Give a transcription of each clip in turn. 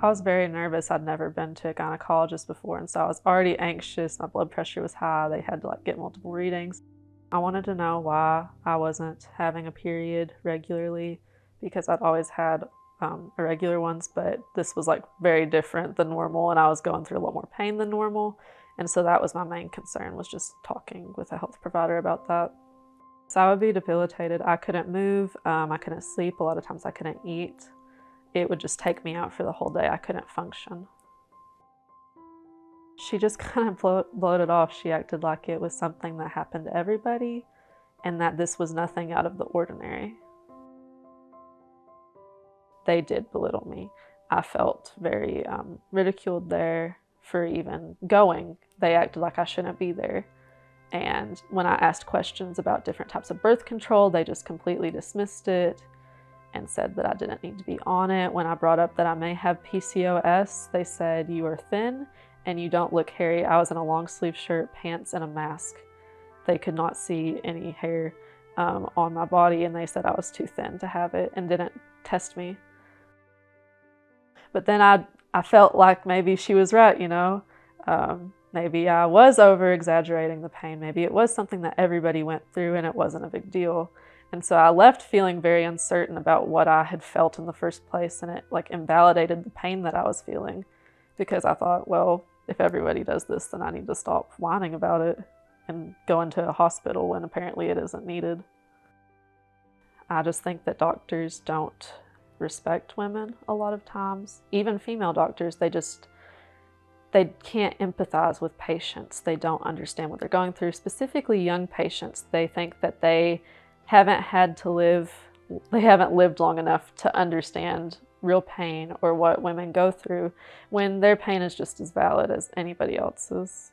I was very nervous. I'd never been to a gynecologist before, and so I was already anxious. My blood pressure was high. They had to get multiple readings. I wanted to know why I wasn't having a period regularly, because I'd always had irregular ones, but this was very different than normal, and I was going through a lot more pain than normal. And so that was my main concern, was just talking with a health provider about that. So I would be debilitated. I couldn't move. I couldn't sleep. A lot of times I couldn't eat. It would just take me out for the whole day. I couldn't function. She just kind of blowed it off. She acted like it was something that happened to everybody and that this was nothing out of the ordinary. They did belittle me. I felt very ridiculed there for even going. They acted like I shouldn't be there. And when I asked questions about different types of birth control, they just completely dismissed it and said that I didn't need to be on it. When I brought up that I may have PCOS, they said, "You are thin and you don't look hairy." I was in a long sleeve shirt, pants, and a mask. They could not see any hair on my body, and they said I was too thin to have it and didn't test me. But then I felt like maybe she was right, maybe I was over-exaggerating the pain. Maybe it was something that everybody went through and it wasn't a big deal. And so I left feeling very uncertain about what I had felt in the first place, and it invalidated the pain that I was feeling, because I thought, well, if everybody does this, then I need to stop whining about it and go into a hospital when apparently it isn't needed. I just think that doctors don't respect women a lot of times. Even female doctors, they can't empathize with patients. They don't understand what they're going through. Specifically young patients, they think that they haven't lived long enough to understand real pain or what women go through, when their pain is just as valid as anybody else's.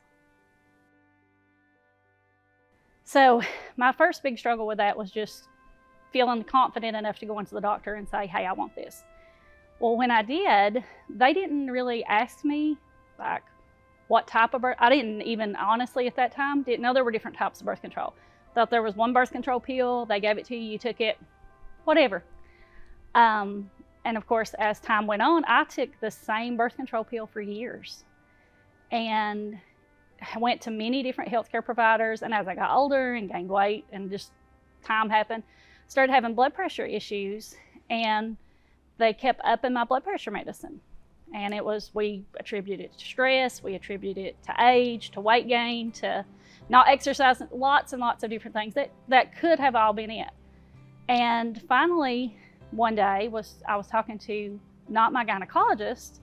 So my first big struggle with that was just feeling confident enough to go into the doctor and say, "Hey, I want this." Well, when I did, they didn't really ask me what type of birth. I didn't even, honestly, at that time, didn't know there were different types of birth control. Thought there was one birth control pill, they gave it to you, you took it, whatever. And of course, as time went on, I took the same birth control pill for years. And I went to many different healthcare providers, and as I got older and gained weight and just time happened, started having blood pressure issues, and they kept upping my blood pressure medicine. And we attributed it to stress, we attributed it to age, to weight gain, to not exercising, lots and lots of different things that could have all been it. And finally, one day, I was talking to not my gynecologist,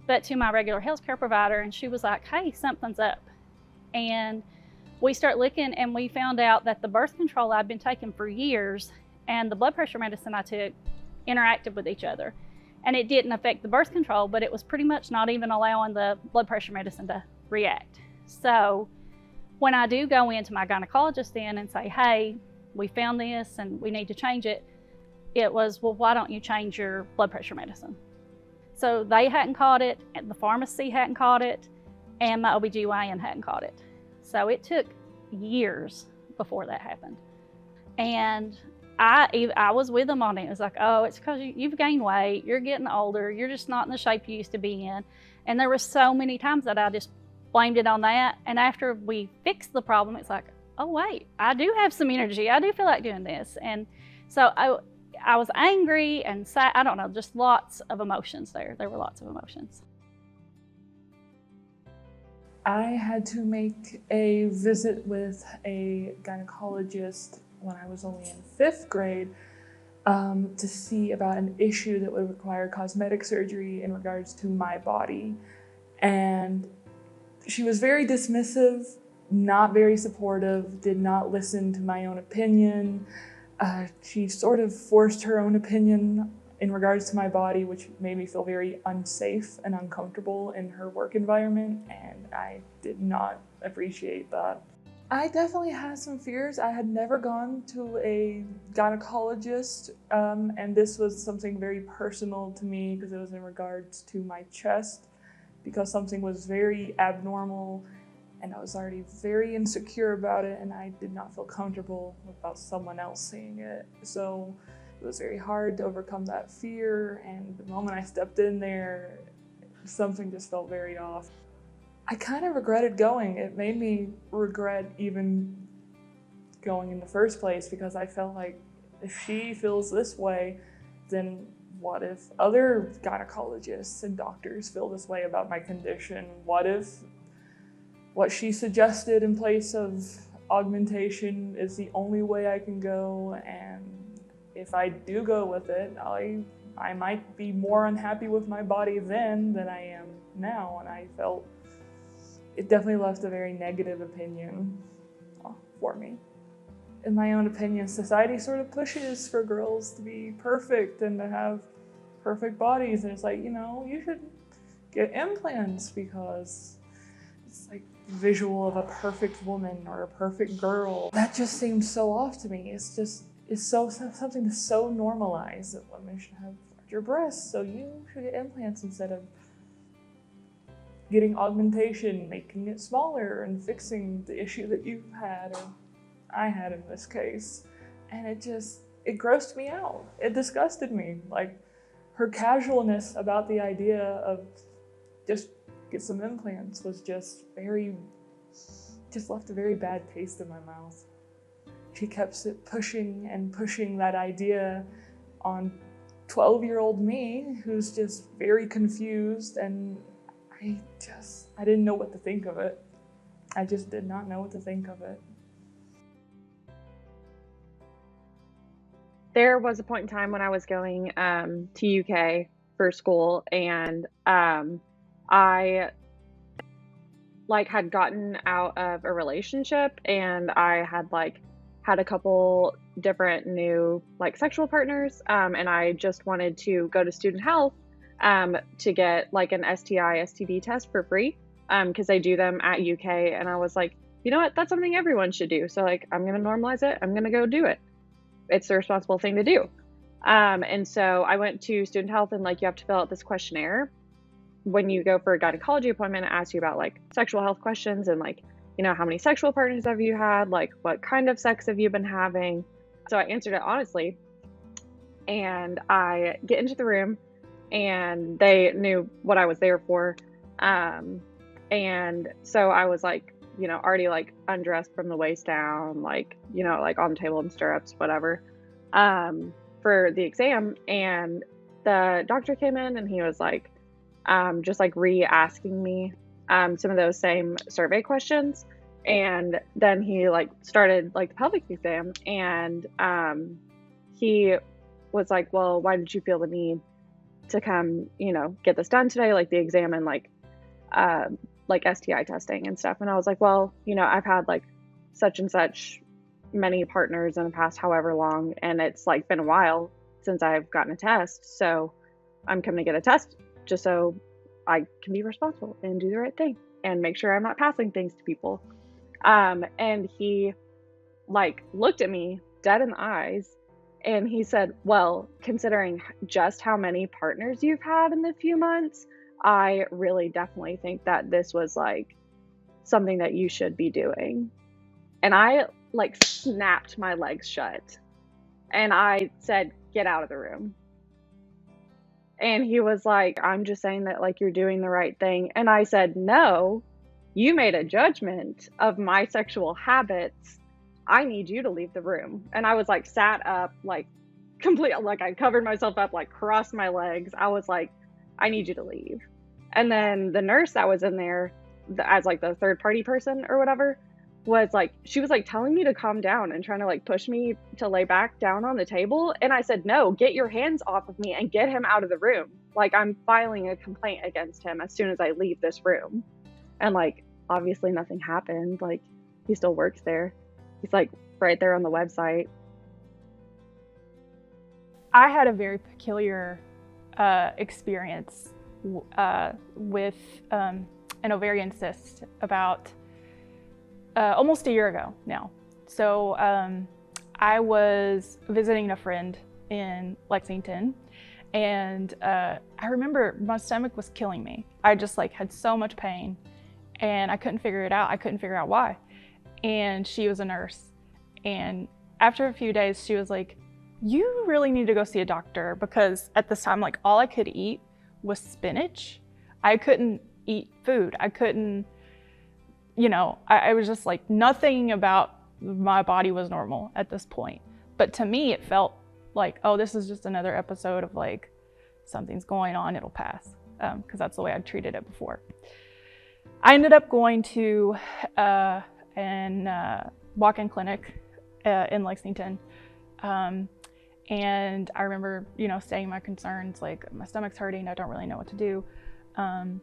but to my regular healthcare provider, and she was like, "Hey, something's up." And we start looking, and we found out that the birth control I'd been taking for years and the blood pressure medicine I took interacted with each other. And it didn't affect the birth control, but it was pretty much not even allowing the blood pressure medicine to react. So when I do go into my gynecologist then and say, "Hey, we found this and we need to change it," it was, "Well, why don't you change your blood pressure medicine?" So they hadn't caught it, and the pharmacy hadn't caught it, and my OBGYN hadn't caught it. So it took years before that happened. And I was with them on it. It was like, "Oh, it's because you've gained weight, you're getting older, you're just not in the shape you used to be in." And there were so many times that I just blamed it on that. And after we fixed the problem, it's like, "Oh wait, I do have some energy. I do feel like doing this." And so I was angry and sad. I don't know, just lots of emotions there. There were lots of emotions. I had to make a visit with a gynecologist when I was only in 5th grade to see about an issue that would require cosmetic surgery in regards to my body. And she was very dismissive, not very supportive, did not listen to my own opinion. She sort of forced her own opinion in regards to my body, which made me feel very unsafe and uncomfortable in her work environment, and I did not appreciate that. I definitely had some fears. I had never gone to a gynecologist, and this was something very personal to me because it was in regards to my chest, because something was very abnormal and I was already very insecure about it, and I did not feel comfortable about someone else seeing it. So it was very hard to overcome that fear, and the moment I stepped in there, Something just felt very off. I kind of regretted going. It made me regret even going in the first place, because I felt like if she feels this way, then what if other gynecologists and doctors feel this way about my condition? What if what she suggested in place of augmentation is the only way I can go, and if I do go with it, I might be more unhappy with my body then than I am now. And I felt it definitely left a very negative opinion for me. In my own opinion, society sort of pushes for girls to be perfect and to have perfect bodies, and it's like, you should get implants because it's like visual of a perfect woman or a perfect girl. That just seems so off to me. It's something to so normalize that women should have larger breasts, so you should get implants instead of getting augmentation, making it smaller and fixing the issue that you've had, or I had in this case. And it grossed me out. It disgusted me. Like, her casualness about the idea of just get some implants was just left a very bad taste in my mouth. She kept pushing and pushing that idea on 12-year-old me, who's just very confused, and I didn't know what to think of it. I just did not know what to think of it. There was a point in time when I was going to UK for school, and I had gotten out of a relationship, and I had a couple different new sexual partners, and I just wanted to go to student health to get an STI STD test for free, because they do them at UK, and I was like, you know what, that's something everyone should do, so I'm gonna normalize it, I'm gonna go do it. It's the responsible thing to do. And so I went to student health, and you have to fill out this questionnaire when you go for a gynecology appointment. It asks you about sexual health questions, and how many sexual partners have you had, what kind of sex have you been having. So I answered it honestly, and I get into the room, and they knew what I was there for, and so I was already undressed from the waist down, on the table in stirrups, whatever, for the exam. And the doctor came in, and he was just re-asking me some of those same survey questions. And then he started the pelvic exam, and he was like, well, why did you feel the need to come, get this done today, the exam and STI testing and stuff. And I was like, well, I've had such and such many partners in the past however long, and it's been a while since I've gotten a test, so I'm coming to get a test just so I can be responsible and do the right thing and make sure I'm not passing things to people. And he looked at me dead in the eyes, and he said, well, considering just how many partners you've had in the few months, I really definitely think that this was something that you should be doing. And I snapped my legs shut, and I said, get out of the room. And he was like, I'm just saying that you're doing the right thing. And I said, no, you made a judgment of my sexual habits. I need you to leave the room. And I was sat up, complete, I covered myself up, crossed my legs. I was like, I need you to leave. And then the nurse that was in there as the third party person or whatever was she was telling me to calm down and trying to push me to lay back down on the table. And I said, no, get your hands off of me and get him out of the room. I'm filing a complaint against him as soon as I leave this room. And obviously nothing happened. He still works there. He's right there on the website. I had a very peculiar experience with an ovarian cyst about almost a year ago now. So I was visiting a friend in Lexington, and I remember my stomach was killing me. I just had so much pain, and I couldn't figure it out. I couldn't figure out why. And she was a nurse, and after a few days she was like, you really need to go see a doctor, because at this time all I could eat was spinach. I couldn't eat food. I couldn't, I was just like, nothing about my body was normal at this point. But to me, it felt like, oh, this is just another episode of like, something's going on, it'll pass. Because that's the way I'd treated it before. I ended up going to an walk-in clinic in Lexington. And I remember, saying my concerns, like, my stomach's hurting, I don't really know what to do. I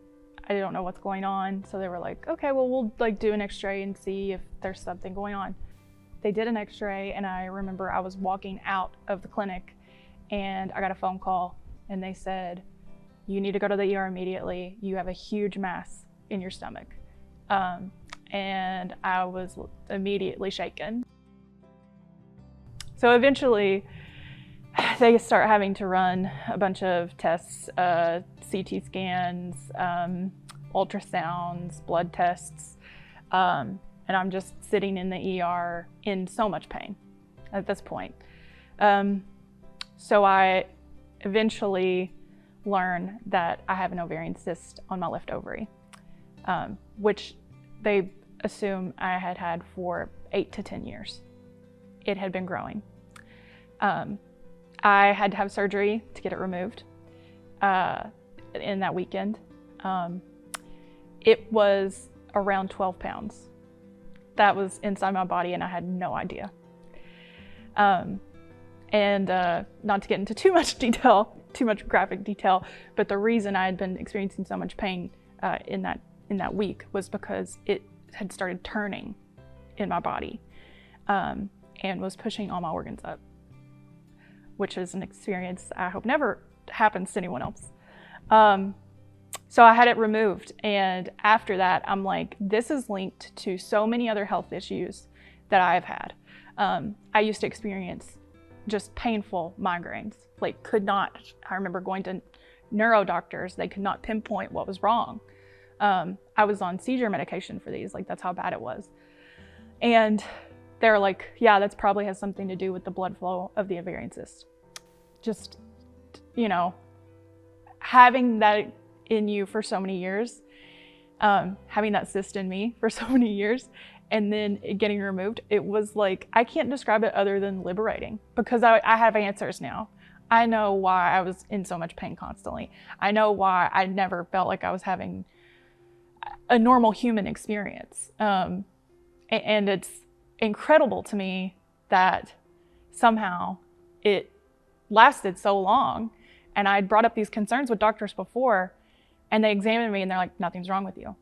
don't know what's going on. So they were like, okay, well, we'll like do an x-ray and see if there's something going on. They did an x-ray, and I remember I was walking out of the clinic and I got a phone call, and they said, you need to go to the ER immediately. You have a huge mass in your stomach. And I was immediately shaken. So eventually they start having to run a bunch of tests, CT scans, ultrasounds, blood tests. And I'm just sitting in the ER in so much pain at this point. So I eventually learn that I have an ovarian cyst on my left ovary, which they assume I had had for 8 to 10 years. It had been growing. I had to have surgery to get it removed in that weekend. It was around 12 pounds. That was inside my body, and I had no idea. And not to get into too much detail, too much graphic detail, but the reason I had been experiencing so much pain in that week was because it had started turning in my body and was pushing all my organs up, which is an experience I hope never happens to anyone else. So I had it removed, and after that, I'm like, this is linked to so many other health issues that I've had. I used to experience just painful migraines, like I remember going to neuro doctors, they could not pinpoint what was wrong. I was on seizure medication for these, like that's how bad it was. And they're like, yeah, that's probably has something to do with the blood flow of the ovarian cyst. Just, having that in you for so many years, having that cyst in me for so many years, and then it getting removed, it was like, I can't describe it other than liberating, because I have answers now. I know why I was in so much pain constantly. I know why I never felt like I was having a normal human experience. And it's incredible to me that somehow it lasted so long. And I'd brought up these concerns with doctors before, and they examined me and they're like, nothing's wrong with you.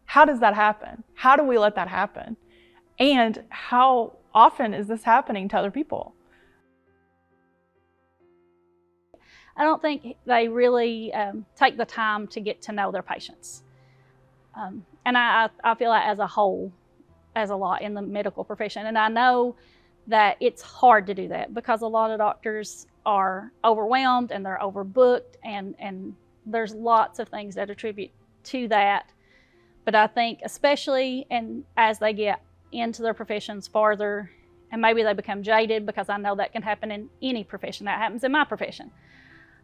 How does that happen? How do we let that happen? And how often is this happening to other people? I don't think they really take the time to get to know their patients. And I feel like as a whole, as a lot in the medical profession, and I know that it's hard to do that because a lot of doctors are overwhelmed and they're overbooked, and there's lots of things that attribute to that. But I think especially as they get into their professions farther, and maybe they become jaded, because I know that can happen in any profession. That happens in my profession.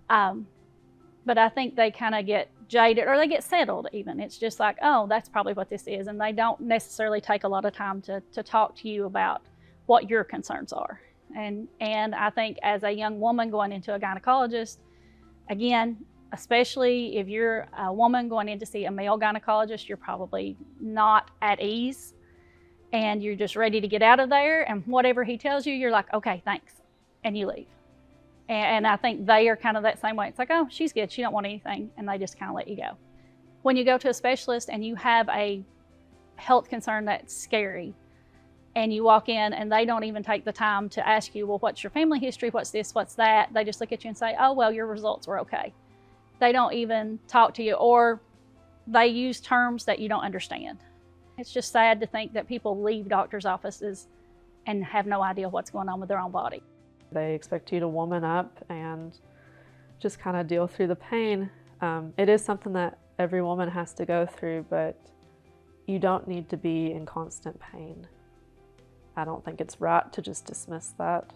But I think they kind of get jaded, or they get settled even. It's just like, oh, that's probably what this is. And they don't necessarily take a lot of time to talk to you about what your concerns are. And I think as a young woman going into a gynecologist, again, especially if you're a woman going in to see a male gynecologist, you're probably not at ease, and you're just ready to get out of there, and whatever he tells you, you're like, okay, thanks, and you leave. And I think they are kind of that same way. It's like, oh, she's good, she don't want anything, and they just kind of let you go. When you go to a specialist and you have a health concern that's scary, and you walk in and they don't even take the time to ask you, well, what's your family history, what's this, what's that, they just look at you and say, oh, well, your results were okay. They don't even talk to you, or they use terms that you don't understand. It's just sad to think that people leave doctors' offices and have no idea what's going on with their own body. They expect you to woman up and just kind of deal through the pain. It is something that every woman has to go through, but you don't need to be in constant pain. I don't think it's right to just dismiss that.